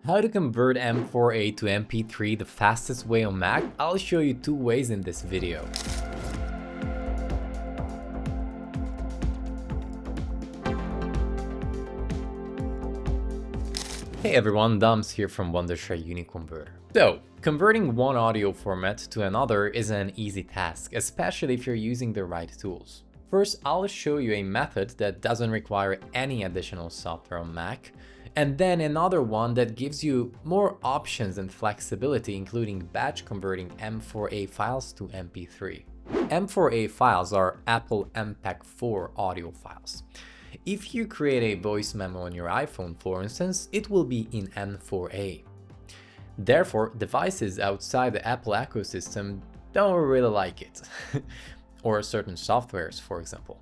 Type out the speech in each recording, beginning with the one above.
How to convert M4A to MP3 the fastest way on Mac? I'll show you two ways in this video. Hey everyone, Dams here from Wondershare UniConverter. So, converting one audio format to another is an easy task, especially if you're using the right tools. First, I'll show you a method that doesn't require any additional software on Mac, and then another one that gives you more options and flexibility, including batch converting M4A files to MP3. M4A files are Apple MPEG-4 audio files. If you create a voice memo on your iPhone, for instance, it will be in M4A. Therefore, devices outside the Apple ecosystem don't really like it, or certain softwares, for example.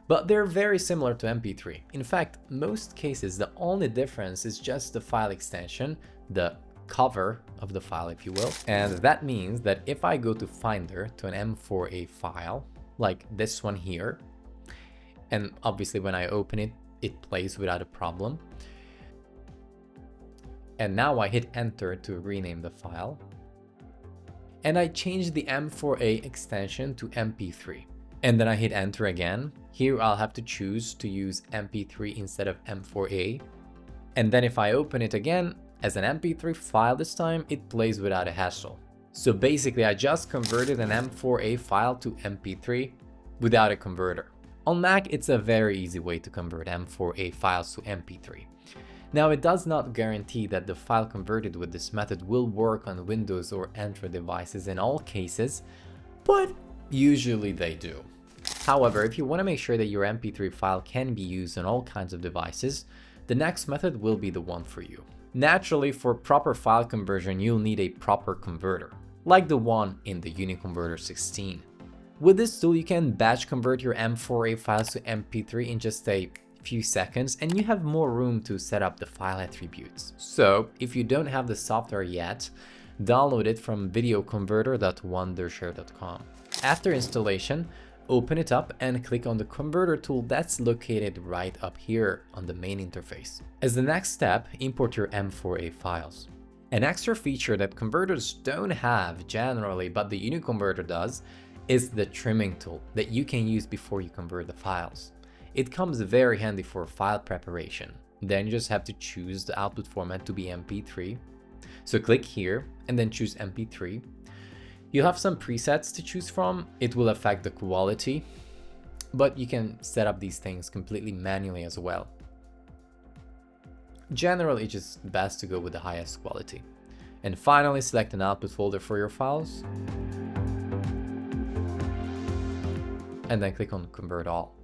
But they're very similar to MP3. In fact, most cases, the only difference is just the file extension, the cover of the file, if you will. And that means that if I go to Finder to an M4A file, like this one here, and obviously when I open it, it plays without a problem. And now I hit enter to rename the file. And I change the M4A extension to MP3. And then I hit enter again. Here I'll have to choose to use MP3 instead of M4A. And then if I open it again as an MP3 file this time, it plays without a hassle. So basically I just converted an M4A file to MP3 without a converter. On Mac, it's a very easy way to convert M4A files to MP3. Now, it does not guarantee that the file converted with this method will work on Windows or Android devices in all cases, but usually they do. However, if you want to make sure that your MP3 file can be used on all kinds of devices, the next method will be the one for you. Naturally, for proper file conversion, you'll need a proper converter, like the one in the UniConverter 16. With this tool, you can batch convert your M4A files to MP3 in just a few seconds, and you have more room to set up the file attributes. So, if you don't have the software yet, download it from videoconverter.wondershare.com. After installation, open it up and click on the converter tool that's located right up here on the main interface. As the next step, import your M4A files. An extra feature that converters don't have generally, but the UniConverter does, is the trimming tool that you can use before you convert the files. It comes very handy for file preparation. Then you just have to choose the output format to be MP3. So click here and then choose MP3. You'll have some presets to choose from. It will affect the quality, but you can set up these things completely manually as well. Generally, it's just best to go with the highest quality. And finally, select an output folder for your files. And then click on Convert All.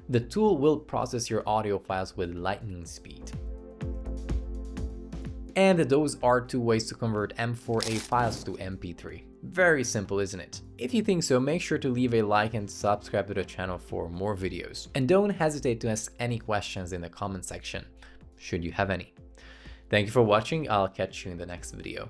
The tool will process your audio files with lightning speed. And those are two ways to convert M4A files to MP3. Very simple, isn't it? If you think so, make sure to leave a like and subscribe to the channel for more videos. And don't hesitate to ask any questions in the comment section, should you have any. Thank you for watching. I'll catch you in the next video.